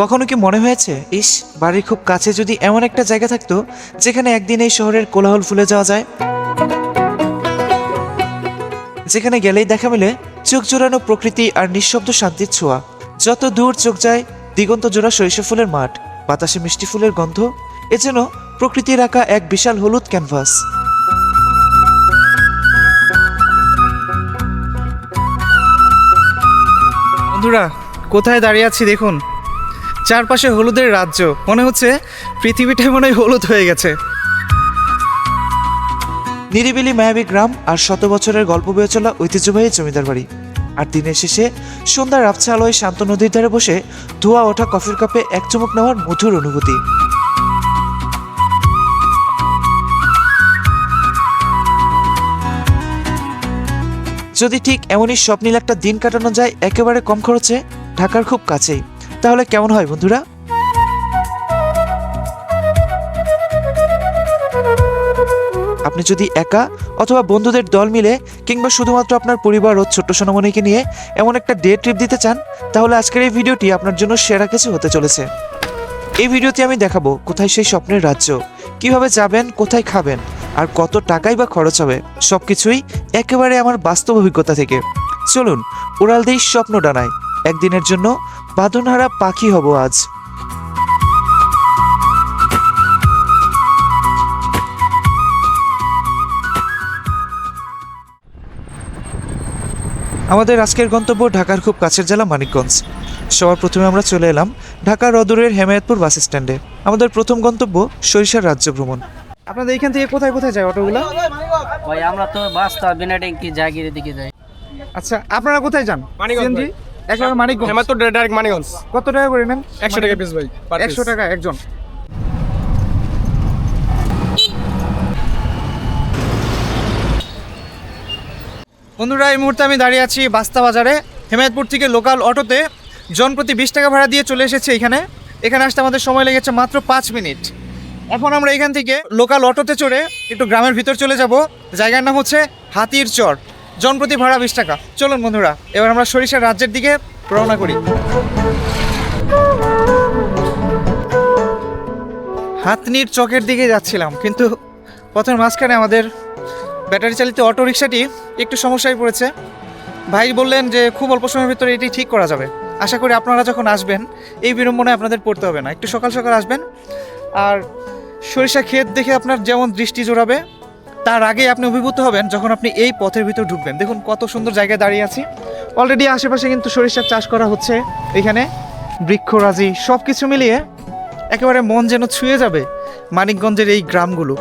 কখনো কি মনে হয়েছে, ইস, বাড়ির খুব কাছে যদি এমন একটা জায়গা থাকতো যেখানে একদিন এই শহরের কোলাহল ভুলে যাওয়া যায়, যেখানে গেলেই দেখা মেলে চোখ জোড়ানো প্রকৃতি আর নিঃশব্দ শান্তির ছোঁয়া। যত দূর চোখ যায় দিগন্ত জোড়া সরিষা ফুলের মাঠ, বাতাসে মিষ্টি ফুলের গন্ধ, এ যেন প্রকৃতির আঁকা এক বিশাল হলুদ ক্যানভাস। বন্ধুরা, কোথায় দাঁড়িয়ে আছি দেখুন, চারপাশে হলুদের রাজ্য। মনে হচ্ছে পৃথিবীটাই মনে হয় হলুদ হয়ে গেছে। নিরিবিলি মায়াবী গ্রাম আর শত বছরের গল্প বয়ে চলা ঐতিহ্যবাহী জমিদার বাড়ি। আর দিনের শেষে সন্ধ্যার আবছা আলোয় শান্ত নদীর ধারে বসে ধোয়া ওঠা কফির কাপে এক চুমুক নেওয়ার মধুর অনুভূতি। যদি ঠিক এমনই স্বপ্নিল একটা দিন কাটানো যায় একেবারে কম খরচে ঢাকার খুব কাছেই, তাহলে কেমন হয় বন্ধুরা? আপনি যদি একা অথবা বন্ধুদের দল মিলে কিংবা শুধুমাত্র আপনার পরিবার ও ছোট্ট সোনামণিকে নিয়ে এমন একটা ডে ট্রিপ দিতে চান, তাহলে আজকের এই ভিডিওটি আপনার জন্য সেরা কিছু হতে চলেছে। এই ভিডিওতে আমি দেখাবো কোথায় সেই স্বপ্নের রাজ্য, কিভাবে যাবেন, কোথায় খাবেন, আর কত টাকাই বা খরচ হবে, সবকিছুই একেবারে আমার বাস্তব অভিজ্ঞতা থেকে। চলুন উড়াল দেই স্বপ্ন ডানায়, একদিনের জন্য বাঁধনহারা পাখি হব আজ। আমাদের আজকের গন্তব্য ঢাকার খুব কাছের জেলা মানিকগঞ্জ। সবার প্রথমে আমরা চলে এলাম ঢাকার অদূরের হেমায়েতপুর বাস স্ট্যান্ডে। আমাদের প্রথম গন্তব্য সরিষার রাজ্য ভ্রমণ। আপনাদের এখান থেকে কোথায় কোথায় যায় অটোগুলো? ভাই আমরা তো বাসটা বিনা ট্যাঙ্কি জাগিরের দিকে যাই। আচ্ছা, আপনারা কোথায় যান? মানিকগঞ্জ CNG? একবার মানিকগঞ্জ। হেমায়তপুর ডাইরেক্ট মানিকগঞ্জ। কত টাকা করে নেন? 100 টাকা পিস ভাই। 100 টাকা একজন। বন্ধুরা, এই মুহূর্তে আমি দাঁড়িয়ে আছি বাস্তা বাজারে। হেমায়তপুর থেকে লোকাল অটোতে জনপ্রতি 20 টাকা ভাড়া দিয়ে চলে এসেছে এখানে। এখানে আসতে আমাদের সময় লেগেছে মাত্র 5 মিনিট। এখন আমরা এখান থেকে লোকাল অটোতে চড়ে একটু গ্রামের ভিতর চলে যাব। জায়গার নাম হচ্ছে হাতির চর। জনপ্রতি ভাড়া 20 টাকা। চলুন বন্ধুরা, এবার আমরা সরিষার রাজ্যের দিকে রওনা করি। হাতনির চকের দিকে যাচ্ছিলাম, কিন্তু পথের মাঝখানে আমাদের ব্যাটারি চালিত অটো রিক্সাটি একটু সমস্যায় পড়েছে। ভাই বললেন যে খুব অল্প সময়ের ভিতরে এটি ঠিক করা যাবে। আশা করি আপনারা যখন আসবেন এই বিড়ম্বনায় আপনাদের পড়তে হবে না। একটু সকাল সকাল আসবেন, আর সরিষা ক্ষেত দেখে আপনার যেমন দৃষ্টি জোড়াবে, তার আগে আপনি অভিভূত হবেন যখন আপনি এই পথের ভিতর ঢুকবেন। দেখুন কত সুন্দর জায়গায় দাঁড়িয়ে আছি। অলরেডি আশেপাশে কিন্তু সরিষার চাষ করা হচ্ছে। এখানে বৃক্ষরাজি সব কিছু মিলিয়ে একেবারে মন যেন ছুঁয়ে যাবে মানিকগঞ্জের এই গ্রামগুলো।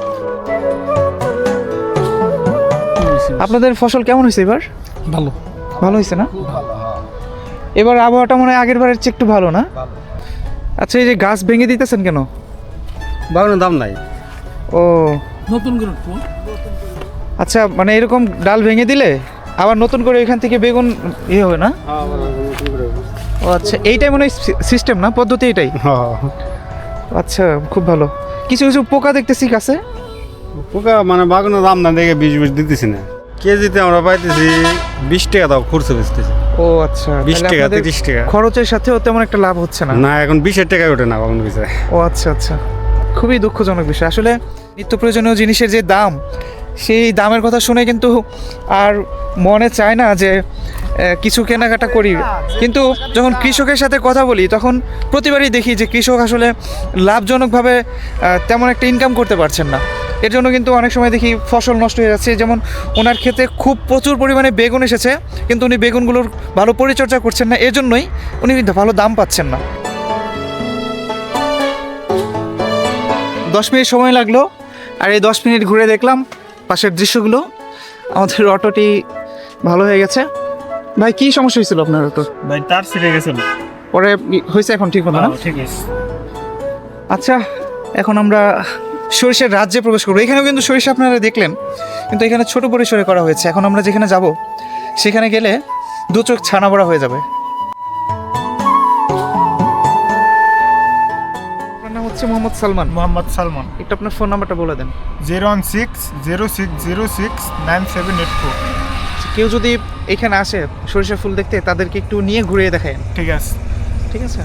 আপনাদের ফসল কেমন হয়েছে এবার? ভালো। ভালো হয়েছে না? এবার আবহাওয়াটা মনে হয় আগের বারের চেয়ে একটু ভালো না? আচ্ছা, এই যে গাছ ভেঙে দিতেছেন কেন? বাগানের দাম নাই। ও নতুন করে আচ্ছা, মানে এরকম ডাল ভেঙে দিলে আবার নতুন করে এখান থেকে বেগুন ইয়ে হবে না? ও আচ্ছা, এইটাই মনে হয় সিস্টেম না, পদ্ধতি এটাই? আচ্ছা, খুব ভালো। কিছু কিছু পোকা দেখতেছি গাছে। পোকা মানে বাগানের দাম না দেখে 20 দিতেছি না। কেজিতে আমরা পাইতেছি 20 টাকা দাও খুরসে বেচতেছি। ও আচ্ছা, 20 তাহলে টাকা আপনাদের 30 টাকা খরচের সাথেও তেমন একটা লাভ হচ্ছে না। না, এখন 20 টাকা ওঠে না বাগান বিষয়। ও আচ্ছা আচ্ছা, খুবই দুঃখজনক বিষয়। আসলে নিত্য প্রয়োজনীয় জিনিসের যে দাম, সেই দামের কথা শুনে কিন্তু আর মনে চায় না যে কিছু কেনাকাটা করি। কিন্তু যখন কৃষকের সাথে কথা বলি তখন প্রতিবারই দেখি যে কৃষক আসলে লাভজনকভাবে তেমন একটা ইনকাম করতে পারছেন না। এর জন্য কিন্তু অনেক সময় দেখি ফসল নষ্ট হয়ে যাচ্ছে। যেমন ওনার ক্ষেতে খুব প্রচুর পরিমাণে বেগুন এসেছে, কিন্তু উনি বেগুনগুলোর ভালো পরিচর্যা করছেন না, এর জন্যই উনি ভালো দাম পাচ্ছেন না। 10 মিনিট সময় লাগলো, আর এই 10 মিনিট ঘুরে দেখলাম পাশের দৃশ্যগুলো। আমাদের অটোটি ভালো হয়ে গেছে। ভাই, কি সমস্যা হয়েছিল আপনার অটো? ভাই তার ছিঁড়ে গেছিল, পরে হয়েছে এখন ঠিক মতো না? ঠিক আছে। আচ্ছা, এখন আমরা সরিষার রাজ্যে প্রবেশ করবো। এখানেও কিন্তু সরিষা আপনারা দেখলেন, কিন্তু এখানে ছোট পরিসরে করা হয়েছে। এখন আমরা যেখানে যাব সেখানে গেলে দু চোখ ছানা বড়া হয়ে যাবে। আপনার নাম হচ্ছে মোহাম্মদ সালমান। মোহাম্মদ সালমান। একটু আপনার ফোন নাম্বারটা বলে দেন। 01606069784। কেউ যদি এখানে আসে সরিষা ফুল দেখতে, তাদেরকে একটু নিয়ে ঘুরিয়ে দেখায়। ঠিক আছে। ঠিক আছে।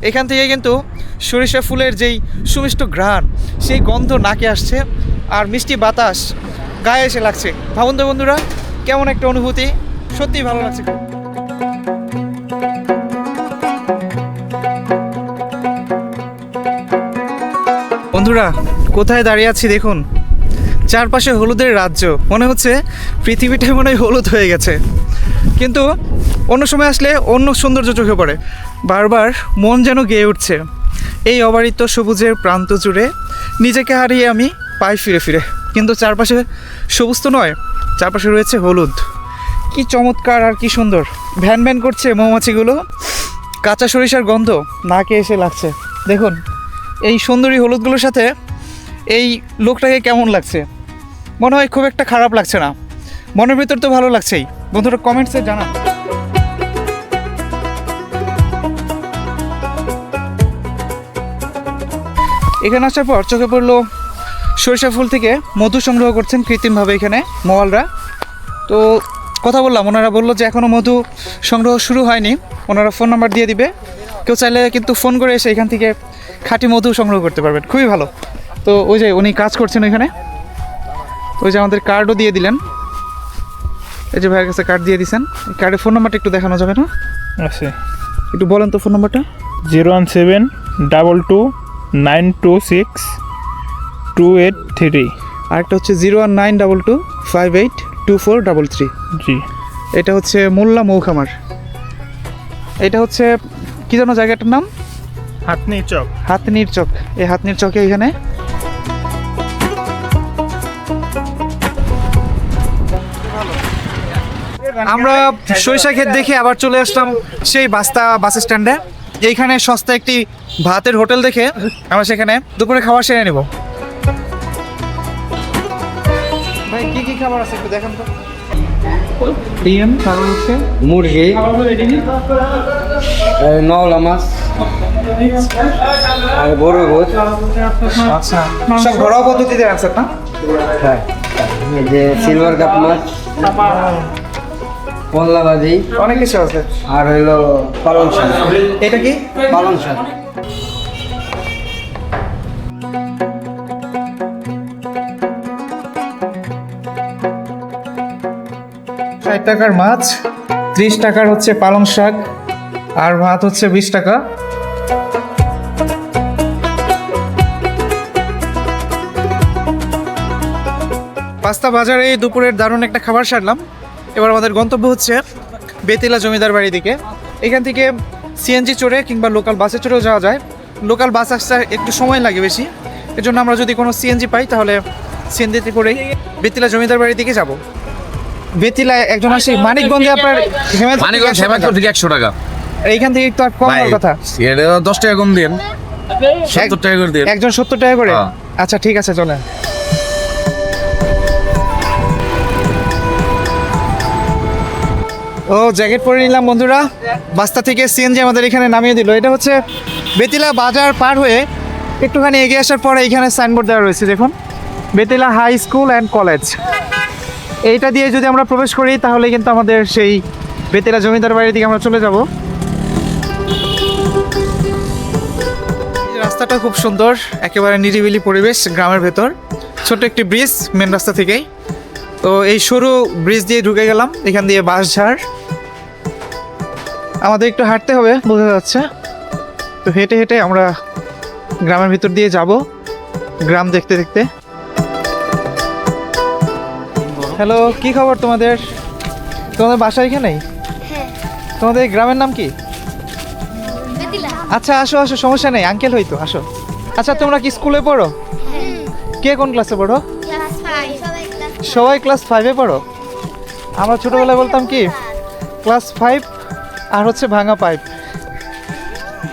এখান থেকে কিন্তু সরিষা ফুলের যেই সুমিষ্ট ঘ্রাণ, সেই গন্ধ নাকে আসছে, আর মিষ্টি বাতাস গায়ে এসে লাগছে। ভাবুন তো বন্ধুরা, কেমন একটা অনুভূতি, সত্যিই ভালো লাগছে খুব। বন্ধুরা, কোথায় দাঁড়িয়ে আছি দেখুন, চারপাশে হলুদের রাজ্য, মনে হচ্ছে পৃথিবীটাই মনে হয় হলুদ হয়ে গেছে। কিন্তু অন্য সময় আসলে অন্য সৌন্দর্য চোখে পড়ে, বারবার মন যেন গেয়ে উঠছে। এই অবারিত সবুজের প্রান্ত জুড়ে নিজেকে হারিয়ে আমি পাই ফিরে ফিরে। কিন্তু চারপাশে সবুজ তো নয়, চারপাশে রয়েছে হলুদ। কি চমৎকার আর কি সুন্দর, ভ্যান ভ্যান করছে মৌমাছিগুলো, কাঁচা সরিষার গন্ধ নাকে এসে লাগছে। দেখুন এই সুন্দরী হলুদগুলোর সাথে এই লোকটাকে কেমন লাগছে, মনে হয় খুব একটা খারাপ লাগছে না, মনের ভিতর তো ভালো লাগছেই। বন্ধুরা কমেন্টসে জানান। এখানে আসার পর চোখে পড়লো সরিষা ফুল থেকে মধু সংগ্রহ করছেন কৃত্রিমভাবে এখানে মওয়ালরা। তো কথা বললাম, ওনারা বললো যে এখনও মধু সংগ্রহ শুরু হয়নি, ওনারা ফোন নাম্বার দিয়ে দিবে, কেউ চাইলে কিন্তু ফোন করে এসে এখান থেকে খাঁটি মধু সংগ্রহ করতে পারবেন, খুবই ভালো। তো ওই যে উনি কাজ করছেন ওইখানে, ওই যে আমাদের কার্ডও দিয়ে দিলেন, এই যে ভাইয়ের কাছে কার্ড দিয়ে দিয়েছেন। এই কার্ডের ফোন নাম্বারটা একটু দেখানো যাবে না? আছে, একটু বলেন তো ফোন নাম্বারটা। 01722628283। আরেকটা হচ্ছে 01922582433। জি, এটা হচ্ছে মোল্লা মৌখামার। এটা হচ্ছে কি যেন জায়গাটার নাম? হাতনি চক। হাতনির চক। এই হাতনির চকে এখানে আমরা সরিষা ক্ষেত দেখে আবার চলে আসলাম সেই বাস্তা বাস স্ট্যান্ডে। এইখানে সস্তা একটি ভাতের হোটেল দেখে আমরা সেখানে দুপুরে খাবার সেরে নেব। ভাই কি কি খাবার আছে একটু দেখান তো। ডিম, তারপর হচ্ছে মুরগি, নওলা মাছ, আর বড় গোছ, আচ্ছা সব ঘরোয়া পদ্ধতিতে আছে না? হ্যাঁ, এই যে সিলভার কাপ মাছ, পল্লা ভাজি, অনেক কিছু আছে। আর হইলো পালং শাক। এটা কি? পালং শাক। 60 টাকার মাছ, 30 টাকার হচ্ছে পালং শাক, আর ভাত হচ্ছে 20 টাকা। পাস্তা বাজারে এই দুপুরের দারুণ একটা খাবার সারলাম। এবার আমাদের গন্তব্য হচ্ছে বেতিলা জমিদার বাড়ির দিকে। এখান থেকে সিএনজি চড়ে কিংবা লোকাল বাসে চড়েও যাওয়া যায়। লোকাল বাস আসতে একটু সময় লাগে বেশি, এজন্য আমরা যদি কোনো সিএনজি পাই তাহলে সিএনজিতে করেই বেতিলা জমিদার বাড়ির দিকে যাব। বেতিলা একজন আসে মানিকগঞ্জে, আপনার মানিকগঞ্জ হেমায়তপুর থেকে 100 টাকা। এইখান থেকে একটু আর কম হওয়ার কথা। এটা 10 টাকা কম দিন, 70 টাকা করে দিন। একজন 70 টাকা করে? হ্যাঁ। আচ্ছা ঠিক আছে, চলেন। ও জ্যাকেট পরে নিলাম বন্ধুরা। বাস্তা থেকে সিএনজি আমাদের এখানে নামিয়ে দিল। এটা হচ্ছে বেতিলা বাজার পার হয়ে একটুখানি এগিয়ে আসার পরে এখানে সাইনবোর্ড দেওয়া রয়েছে, দেখুন, Betila high school and college. এইটা দিয়ে যদি আমরা প্রবেশ করি তাহলে কিন্তু আমাদের সেই বেতিলা জমিদার বাড়ির দিকে আমরা চলে যাব। রাস্তাটা খুব সুন্দর, একেবারে নিরিবিলি পরিবেশ, গ্রামের ভেতর, ছোট একটি ব্রিজ মেন রাস্তা থেকেই। তো এই সরু ব্রিজ দিয়ে ঢুকে গেলাম, এখান দিয়ে বাঁশঝাড়। আমাদের একটু হাঁটতে হবে বোঝা যাচ্ছে। তো হেঁটে হেঁটে আমরা গ্রামের ভিতর দিয়ে যাব, গ্রাম দেখতে দেখতে। হ্যালো, কি খবর তোমাদের? তোমাদের বাসা এখানেই? তোমাদের গ্রামের নাম কি? আচ্ছা আসো আসো, সমস্যা নেই, আঙ্কেল হয়তো, আসো। আচ্ছা তোমরা কি স্কুলে পড়ো? কে কোন ক্লাসে পড়ো? সবাই ক্লাস 5-এ পড়ো? আমরা ছোটবেলায় বলতাম কি ক্লাস 5 আর হচ্ছে ভাঙা পাইপ।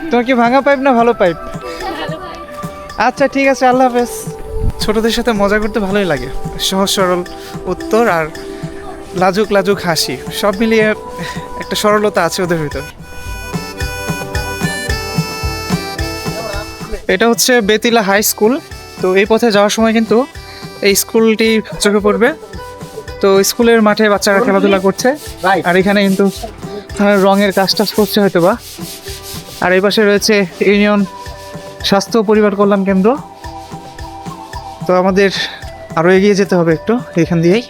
তোমার কি ভাঙা পাইপ না ভালো পাইপ? আচ্ছা ঠিক আছে, আল্লাহ হাফেজ। ছোটদের সাথে মজা করতে ভালোই লাগে, সহজ সরল উত্তর আর লাজুক লাজুক হাসি, সব মিলিয়ে একটা সরলতা আছে ওদের ভিতর। এটা হচ্ছে বেতিলা হাই স্কুল। তো এই পথে যাওয়ার সময় কিন্তু এই স্কুলটি চোখে পড়বে। তো স্কুলের মাঠে বাচ্চারা খেলাধুলা করছে, আর এখানে কিন্তু রঙের কাজ টাজ করছে হয়তো বা। আর এই পাশে রয়েছে ইউনিয়ন স্বাস্থ্য ও পরিবার কল্যাণ কেন্দ্র। তো আমাদের আরও এগিয়ে যেতে হবে একটু এখান দিয়েই।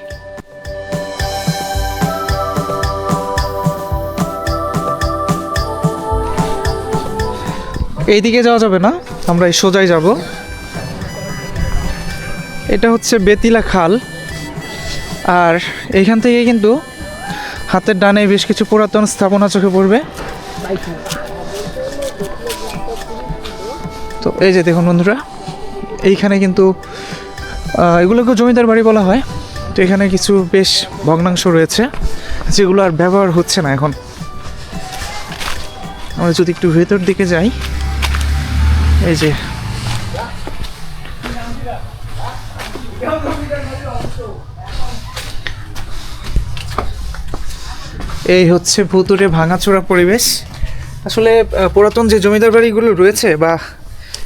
এইদিকে যাওয়া যাবে না, আমরা এই সোজাই যাব। এটা হচ্ছে বেতিলা খাল। আর এইখান থেকে কিন্তু হাতের ডানে বেশ কিছু পুরাতন স্থাপনা চোখে পড়বে। তো এই যে দেখুন বন্ধুরা, এইখানে কিন্তু এগুলোকে জমিদার বাড়ি বলা হয়। তো এখানে কিছু বেশ ভগ্নাংশ রয়েছে যেগুলো আর ব্যবহার হচ্ছে না এখন। আমরা যদি একটু ভেতর দিকে যাই, এই যে এই হচ্ছে ভুতুরে ভাঙাচোরা পরিবেশ। আসলে পুরাতন যে জমিদার বাড়িগুলো রয়েছে, বা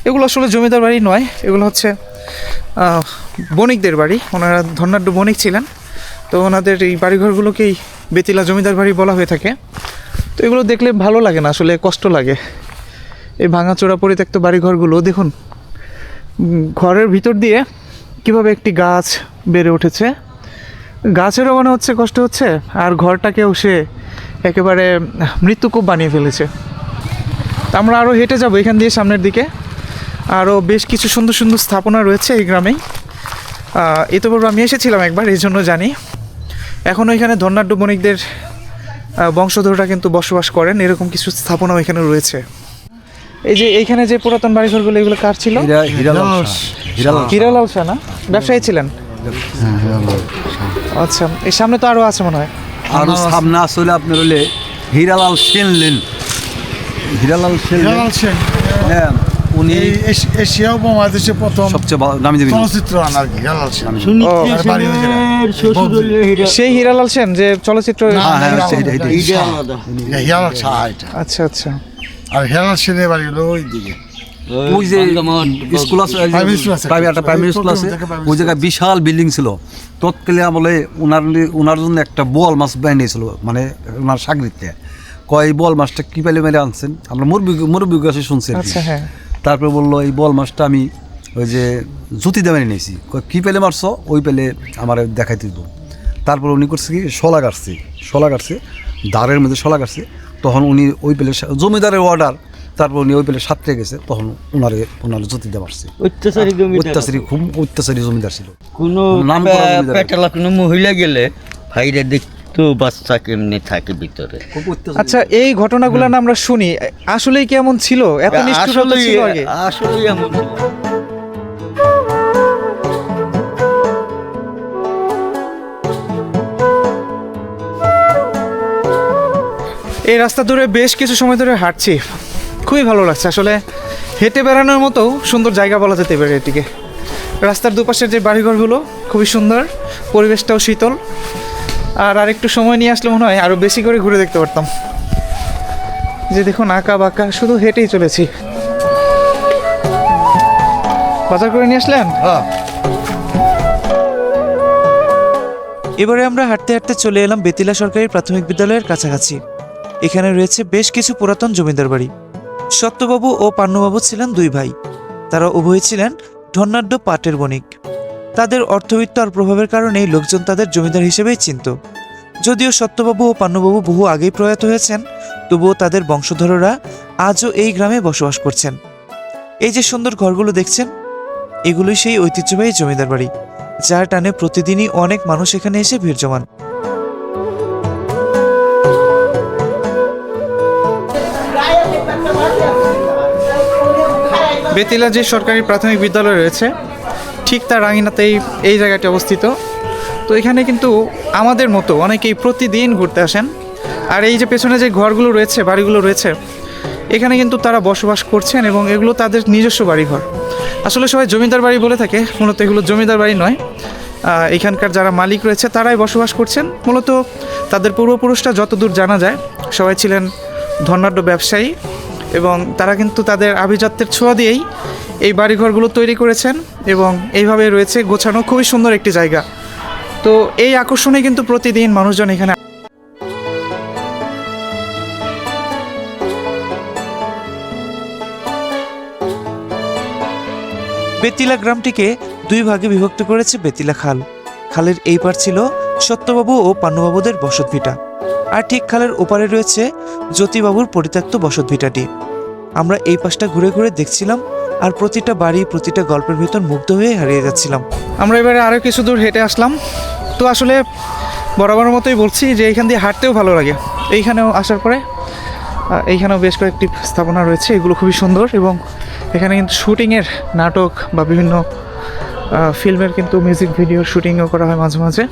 এগুলো আসলে জমিদার বাড়ি নয়, এগুলো হচ্ছে বণিকদের বাড়ি। ওনারা ধনাঢ্য বণিক ছিলেন, তো ওনাদের এই বাড়িঘরগুলোকেই বেতিলা জমিদার বাড়ি বলা হয়ে থাকে। তো এগুলো দেখলে ভালো লাগে না, আসলে কষ্ট লাগে। এই ভাঙাচোরা পরিত্যক্ত বাড়িঘরগুলো দেখুন, ঘরের ভিতর দিয়ে কিভাবে একটি গাছ বেড়ে উঠেছে। গাছেরও মনে হচ্ছে কষ্ট হচ্ছে, আর ঘরটাকেও সে একেবারে মৃত্যুকূপ বানিয়ে ফেলেছে। তা আমরা আরও হেঁটে যাবো এখান দিয়ে সামনের দিকে। আরও বেশ কিছু সুন্দর সুন্দর স্থাপনা রয়েছে এই গ্রামেই। ইতিপূর্বে আমি এসেছিলাম একবার, এই জন্য জানি। এখনও এখানে ধনাঢ্য বণিকদের বংশধররা কিন্তু বসবাস করেন, এরকম কিছু স্থাপনাও এখানে রয়েছে। এই যে এইখানে যে পুরাতন বাড়িঘরগুলো, এগুলো কার ছিল? হিরালাল শাহ না, ব্যবসায়ী ছিলেন? আচ্ছা, এই সামনে তো আরও আছে মনে হয়। আরো সামনে আসলে আপনার হলে হিরালাল সেন লেন। হিরালাল সেন, হ্যাঁ, উনি এশিয়া উপমহাদেশে প্রথম সবচেয়ে নামি দেবেন চলচ্চিত্র আনার কি হিরালাল সেন। সেই হিরালাল সেন যে চলচ্চিত্র। হিরালাল শাহ এটা। আচ্ছা আচ্ছা। আর হিরালাল সেনের বাড়ি হলো ওই দিকে। ওই যে স্কুল আছে, প্রাইমারি স্কুল আছে, ওই জায়গায় বিশাল বিল্ডিং ছিল। তৎকালীন আমলে ওনার জন্য একটা বোয়াল মাছ বানিয়েছিল, মানে ওনার সাগরিতে কয় এই বোয়াল মাছটা কি পেলে মেরে আনছেন, আমরা মুরব্বী কাছে শুনছি। তারপরে বললো এই বোয়াল মাছটা আমি ওই যে জ্যোতি দিয়ে মেরে নিয়েছি। কী পেলে মারছো? ওই পেলে আমার দেখাইতে দিব। তারপর উনি করছে কি, শলা কাটছে দাঁড়ের মধ্যে শলা কাটছে। তখন উনি ওই পেলে জমিদারের অর্ডার, তারপর উনি ওই পেলে সাঁতরে গেছে, তখন ওনার জ্যোতি দিয়ে মারছে। অত্যাচারী, খুব অত্যাচারী জমিদার ছিল। কোনো পেটালা কোনো মহিলা গেলে ভাইরা দেখতো বাচ্চা কেমনি থাকে ভিতরে। আচ্ছা, এই ঘটনাগুলো না আমরা শুনি, আসলেই কেমন ছিল? এত নিষ্ঠুরতা ছিল আগে? আসলেই এমন ছিল। এই রাস্তা ধরে বেশ কিছু সময় ধরে হাঁটছি, খুবই ভালো লাগছে। আসলে হেঁটে বেড়ানোর মতো সুন্দর জায়গা বলা যেতে পারে এটিকে। রাস্তার দুপাশের যে বাড়িঘরগুলো খুবই সুন্দর, পরিবেশটাও শীতল। আর আরেকটু সময় নিয়ে আসলে মনে হয় আরও বেশি করে ঘুরে দেখতে পারতাম। যে দেখুন আঁকা বাঁকা, শুধু হেঁটেই চলেছি। বাজার করে নিয়ে আসলেন? এবারে আমরা হাঁটতে হাঁটতে চলে এলাম বেতিলা সরকারি প্রাথমিক বিদ্যালয়ের কাছাকাছি। এখানে রয়েছে বেশ কিছু পুরাতন জমিদার বাড়ি। সত্যবাবু ও পান্নুবাবু ছিলেন দুই ভাই। তারা উভয় ছিলেন ধনাঢ্য পাটের বণিক। তাদের অর্থবিত্ত আর প্রভাবের কারণেই লোকজন তাদের জমিদার হিসেবেই চিনত। যদিও সত্যবাবু ও পান্নুবাবু বহু আগেই প্রয়াত হয়েছেন, তবুও তাদের বংশধররা আজও এই গ্রামে বসবাস করছেন। এই যে সুন্দর ঘরগুলো দেখছেন, এগুলোই সেই ঐতিহ্যবাহী জমিদার বাড়ি, যার টানে প্রতিদিনই অনেক মানুষ এখানে এসে ভিড় জমান। বেতিলা যে সরকারি প্রাথমিক বিদ্যালয় রয়েছে, ঠিক তার আঙিনাতেই এই জায়গাটি অবস্থিত। তো এখানে কিন্তু আমাদের মতো অনেকেই প্রতিদিন ঘুরতে আসেন। আর এই যে পেছনে যে ঘরগুলো রয়েছে, বাড়িগুলো রয়েছে, এখানে কিন্তু তারা বসবাস করছেন এবং এগুলো তাদের নিজস্ব বাড়িঘর। আসলে সবাই জমিদার বাড়ি বলে থাকে, মূলত এগুলো জমিদার বাড়ি নয়। এখানকার যারা মালিক রয়েছে তারাই বসবাস করছেন। মূলত তাদের পূর্বপুরুষরা যতদূর জানা যায় সবাই ছিলেন ধনাঢ্য ব্যবসায়ী, এবং তারা কিন্তু তাদের আভিজাত্যের ছোঁয়া দিয়েই এই বাড়িঘরগুলো তৈরি করেছেন এবং এইভাবে রয়েছে গোছানো, খুবই সুন্দর একটি জায়গা। তো এই আকর্ষণে কিন্তু প্রতিদিন মানুষজন এখানে। বেতিলা গ্রামটিকে দুই ভাগে বিভক্ত করেছে বেতিলা খাল। খালের এই পার ছিল সত্যবাবু ও পান্নুবাবুদের বসতভিটা, আর ঠিক খালের ওপারে রয়েছে জ্যোতিবাবুর পরিত্যক্ত বসতভিটাটি। আমরা এই পাশটা ঘুরে ঘুরে দেখছিলাম, আর প্রতিটা বাড়ি, প্রতিটা গল্পের ভিতর মুগ্ধ হয়ে হারিয়ে যাচ্ছিলাম। আমরা এবারে আরও কিছু দূর হেঁটে আসলাম। তো আসলে বরাবর মতোই বলছি যে এইখান দিয়ে হাঁটতেও ভালো লাগে। এইখানেও আসার পরে এইখানেও বেশ কয়েকটি স্থাপনা রয়েছে, এগুলো খুবই সুন্দর, এবং এখানে কিন্তু শুটিংয়ের নাটক বা বিভিন্ন ফিল্মের কিন্তু মিউজিক ভিডিওর শুটিংও করা হয় মাঝে মাঝে।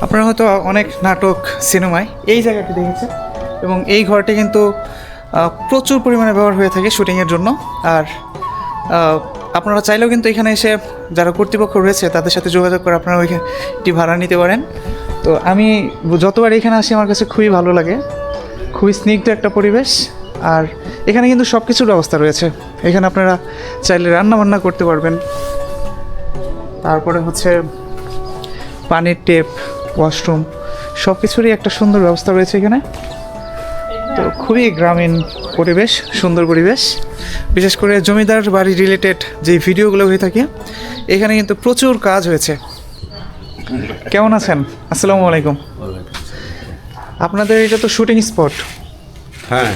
আপনারা হয়তো অনেক নাটক সিনেমায় এই জায়গাটি দেখেছেন, এবং এই ঘরটি কিন্তু প্রচুর পরিমাণে ব্যবহার হয়ে থাকে শুটিংয়ের জন্য। আর আপনারা চাইলেও কিন্তু এখানে এসে যারা কর্তৃপক্ষ রয়েছে তাদের সাথে যোগাযোগ করে আপনারা ওইখানটি ভাড়া নিতে পারেন। তো আমি যতবার এখানে আসি আমার কাছে খুবই ভালো লাগে, খুবই স্নিগ্ধ একটা পরিবেশ। আর এখানে কিন্তু সব কিছুর ব্যবস্থা রয়েছে। এখানে আপনারা চাইলে রান্না বান্না করতে পারবেন, তারপরে হচ্ছে পানির টেপ, ওয়াশরুম, সব কিছুরই একটা সুন্দর ব্যবস্থা রয়েছে এখানে। তো খুবই গ্রামীণ পরিবেশ, সুন্দর পরিবেশ। বিশেষ করে জমিদার বাড়ি রিলেটেড যে ভিডিওগুলো হয়ে থাকে এখানে কিন্তু প্রচুর কাজ হয়েছে। কেমন আছেন? আসসালামু আলাইকুম। আপনাদের এটা তো শুটিং স্পট। হ্যাঁ,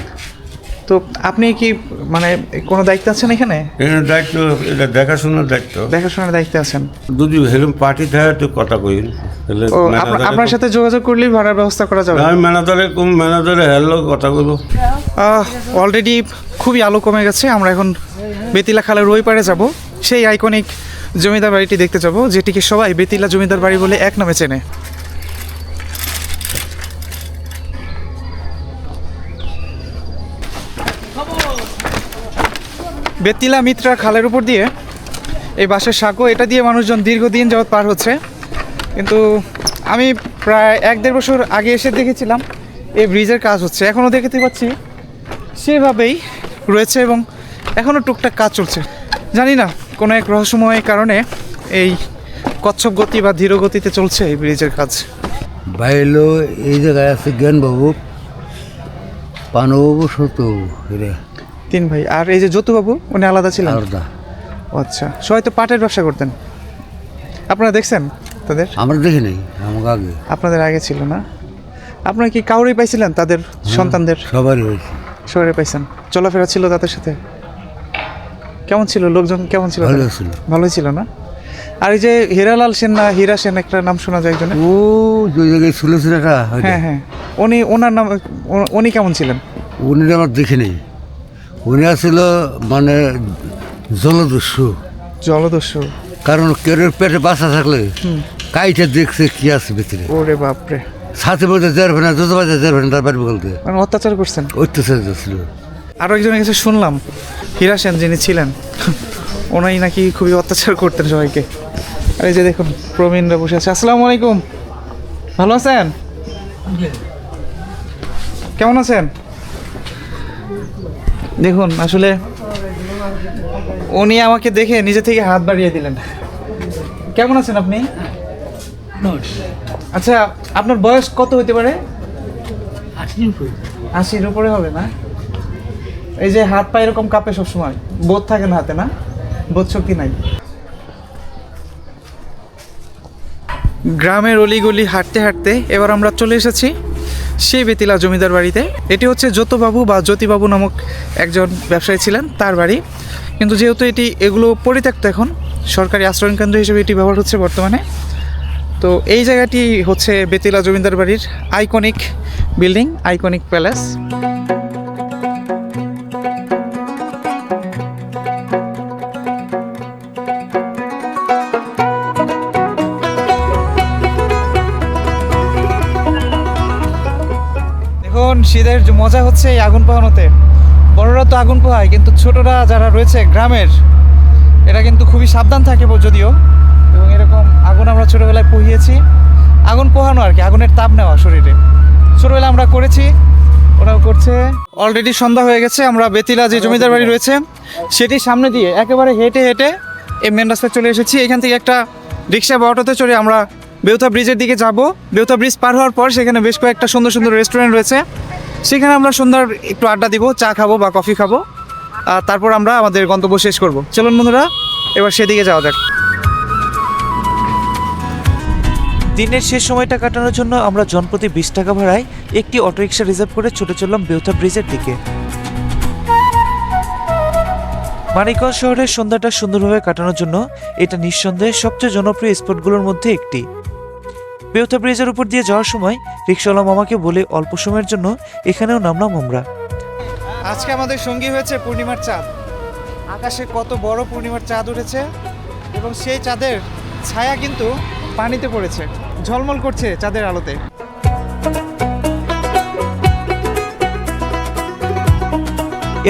তো আপনি কি মানে কোনো দায়িত্ব আছেন এখানে? এখানে দায়িত্ব, এটা দেখাশোনার দায়িত্ব, দেখাশোনার দায়িত্বে আছেন। যদি হেরম পার্টি থাকে তো কথা কই, ও আপনার সাথে যোগাযোগ করলেই ভাড়ার ব্যবস্থা করা যাবে। আমি ম্যানেজারে হ্যালো কথা বলবো। অলরেডি খুবই আলো কমে গেছে। আমরা এখন বেতিলা খালের ওই পারে যাব, সেই আইকনিক জমিদার বাড়িটি দেখতে যাব, যেটিকে সবাই বেতিলা জমিদার বাড়ি বলে এক নামে চেনে। বেতিলা মিত্রা খালের উপর দিয়ে এই বাঁশের সাঁকো, এটা দিয়ে মানুষজন দীর্ঘদিন যাবৎ পার হচ্ছে। কিন্তু আমি প্রায় 1-1.5 বছর আগে এসে দেখেছিলাম এই ব্রিজের কাজ হচ্ছে, এখনও দেখতে পাচ্ছি সেভাবেই রয়েছে, এবং এখনও টুকটাক কাজ চলছে। জানি না কোনো এক রহস্যময় কারণে এই কচ্ছপ গতি বা ধীর গতিতে চলছে এই ব্রিজের কাজ। বাইলো এই জায়গায় আছে জ্ঞানবাবু, পানুবাবু, সত্যবাবু, এরা 3 ভাই। আর এই যে জ্যোতিবাবু, উনি আলাদা ছিলেন? আলাদা। আচ্ছা, সবাই তো পাটের ব্যবসা করতেন। আপনারা দেখছেন তাদের? আমরা দেখি নাই, আমাকে আগে। আপনাদের আগে ছিল না? আপনারা কি কাউরেই পাইছিলেন তাদের সন্তানদের? সবারই হয়েছে। শহরে পাইছেন? চলাফেরা ছিল তাদের সাথে? কেমন ছিল লোকজন? কেমন ছিল? ভালো ছিল। ভালোই ছিল না? আর এই যে হীরালাল সেন না হীরা সেন, একটা নাম শোনা যায় একজনের। ও যে জায়গায় ছিল সেটা। হ্যাঁ হ্যাঁ, ওনার নাম, উনি কেমন ছিলেন? উনি আমার দেখি নেই। উনি আসছিল মানে জলদস্যু। জলদস্যু? কারণ কেউ পেটে বাসা থাকলে কাইটা দেখছে কি আছে ভিতরে। ওরে বাপরে। সাথে বলতে যাবে না, যত বাজে যাবে না, তার বাড়ি বলতে মানে অত্যাচার করছেন? অত্যাচার ছিল। আরও একজনের কাছে শুনলাম হীরা সেন যিনি ছিলেন ওনাই নাকি খুবই অত্যাচার করতেন সবাইকে। আর এই যে দেখুন প্রবীণরা বসে আছে। আসসালামু আলাইকুম, ভালো আছেন? কেমন আছেন? দেখুন আসলে উনি আমাকে দেখে নিজে থেকে হাত বাড়িয়ে দিলেন। কেমন আছেন আপনি? আচ্ছা, আপনার বয়স কত হতে পারে? 80-র উপরে হবে না? এই যে হাত পা এরকম কাঁপে সবসময়, বোধ থাকে না হাতে, না বোধ শক্তি নাই। গ্রামের অলিগলি হাঁটতে হাঁটতে এবার আমরা চলে এসেছি সেই বেতিলা জমিদার বাড়িতে। এটি হচ্ছে জ্যোতিবাবু বা জ্যোতিবাবু নামক একজন ব্যবসায়ী ছিলেন, তার বাড়ি। কিন্তু যেহেতু এগুলো পরিত্যক্ত, এখন সরকারি আশ্রয় কেন্দ্র হিসেবে এটি ব্যবহার হচ্ছে বর্তমানে। তো এই জায়গাটি হচ্ছে বেতিলা জমিদার বাড়ির আইকনিক বিল্ডিং, আইকনিক প্যালেস। এখন শীতের মজা হচ্ছে এই আগুন পোহানোতে। বড়রা তো আগুন পোহায়, কিন্তু ছোটরা যারা রয়েছে গ্রামের, এরা কিন্তু খুবই সাবধান থাকে যদিও। এবং এরকম আগুন আমরা ছোটোবেলায় পোহিয়েছি। আগুন পোহানো আর কি, আগুনের তাপ নেওয়া শরীরে, ছোটোবেলায় আমরা করেছি। ওরা তারাও করছে। অলরেডি সন্ধ্যা হয়ে গেছে। আমরা বেতিলা যে জমিদার বাড়ি রয়েছে সেটির সামনে দিয়ে একেবারে হেঁটে হেঁটে এই মেন রাস্তায় চলে এসেছি। এখান থেকে একটা রিক্সা বা অটোতে চড়ে আমরা বেউথা ব্রিজের দিকে যাব। বেউথা ব্রিজ পার হওয়ার পর সেখানে বেশ কয়েকটা সুন্দর সুন্দর রেস্টুরেন্ট রয়েছে, সেখানে আমরা সন্ধ্যার একটু আড্ডা দিব, চা খাবো বা কফি খাবো, আর তারপর আমরা আমাদের গন্তব্য শেষ করব। চলুন বন্ধুরা, এবার সেদিকে যাওয়া যাক। দিনের শেষ সময়টা কাটানোর জন্য আমরা জনপ্রতি 20 টাকা ভাড়ায় একটি অটোরিকশা রিজার্ভ করে ছুটে চললাম বেউথা ব্রিজের দিকে। মানিকগঞ্জ শহরের সন্ধ্যাটা সুন্দরভাবে কাটানোর জন্য এটা নিঃসন্দেহে সবচেয়ে জনপ্রিয় স্পটগুলোর মধ্যে একটি। বেউথা ব্রিজের উপর দিয়ে যাওয়ার সময় রিক্সাওয়ালা মামাকে বলে অল্প সময়ের জন্য এখানেও নামলাম আমরা। আজকে আমাদের সঙ্গী হয়েছে পূর্ণিমার চাঁদ। আকাশে কত বড় পূর্ণিমার চাঁদ উঠেছে এবং সেই চাঁদের ছায়া কিন্তু পানিতে পড়েছে, ঝলমল করছে চাঁদের আলোতে।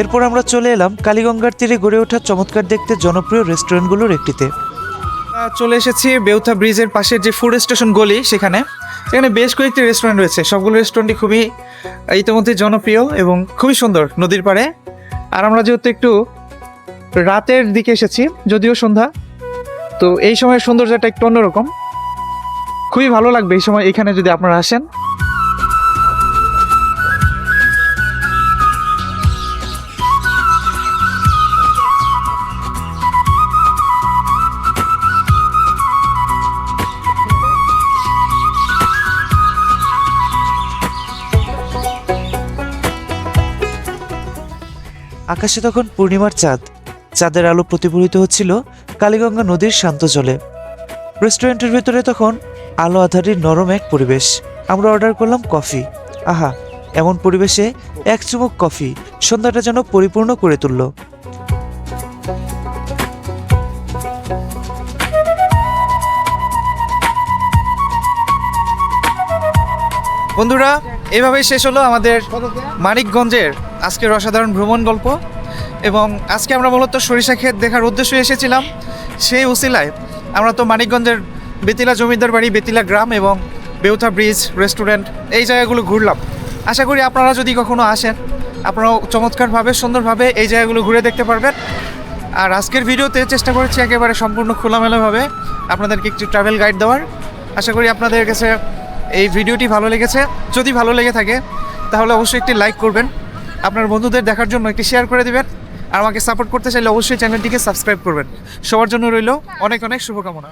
এরপর আমরা চলে এলাম কালীগঙ্গার তীরে গড়ে ওঠা চমৎকার দেখতে জনপ্রিয় রেস্টুরেন্টগুলোর একটিতে। চলে এসেছি বেউথা ব্রিজের পাশের যে ফুড স্টেশন গলি, সেখানে বেশ কয়েকটি রেস্টুরেন্ট রয়েছে। সবগুলো রেস্টুরেন্টই খুবই ইতিমধ্যে জনপ্রিয় এবং খুবই সুন্দর নদীর পাড়ে। আর আমরা যেহেতু একটু রাতের দিকে এসেছি, যদিও সন্ধ্যা, তো এই সময়ের সৌন্দর্যটা একটু অন্যরকম, খুবই ভালো লাগবে এই সময় এখানে যদি আপনারা আসেন। আকাশে তখন পূর্ণিমার চাঁদ, চাঁদের আলো প্রতিফলিত হচ্ছিল কালীগঙ্গা নদীর শান্ত জলে। রেস্টুরেন্টের ভেতরে তখন আলো আধারির নরম এক পরিবেশ। আমরা অর্ডার করলাম কফি। আহা, এমন পরিবেশে এক চুমুক কফি সন্ধ্যাটা যেন পরিপূর্ণ করে তুলল। বন্ধুরা, এভাবেই শেষ হলো আমাদের মানিকগঞ্জের আজকের অসাধারণ ভ্রমণ গল্প। এবং আজকে আমরা মূলত সরিষা ক্ষেত দেখার উদ্দেশ্যে এসেছিলাম। সেই উসিলায় আমরা তো মানিকগঞ্জের বেতিলা জমিদার বাড়ি, বেতিলা গ্রাম এবং বেউথা ব্রিজ, রেস্টুরেন্ট, এই জায়গাগুলো ঘুরলাম। আশা করি আপনারা যদি কখনো আসেন, আপনারাও চমৎকারভাবে সুন্দরভাবে এই জায়গাগুলো ঘুরে দেখতে পারবেন। আর আজকের ভিডিওতে চেষ্টা করেছি একেবারে সম্পূর্ণ খোলামেলাভাবে আপনাদেরকে একটু ট্রাভেল গাইড দেওয়ার। আশা করি আপনাদের কাছে এই ভিডিওটি ভালো লেগেছে। যদি ভালো লেগে থাকে তাহলে অবশ্যই একটি লাইক করবেন, আপনার বন্ধুদের দেখার জন্য একটি শেয়ার করে দিবেন, আর আমাকে সাপোর্ট করতে চাইলে অবশ্যই চ্যানেলটিকে সাবস্ক্রাইব করবেন। সবার জন্য রইল অনেক অনেক শুভকামনা।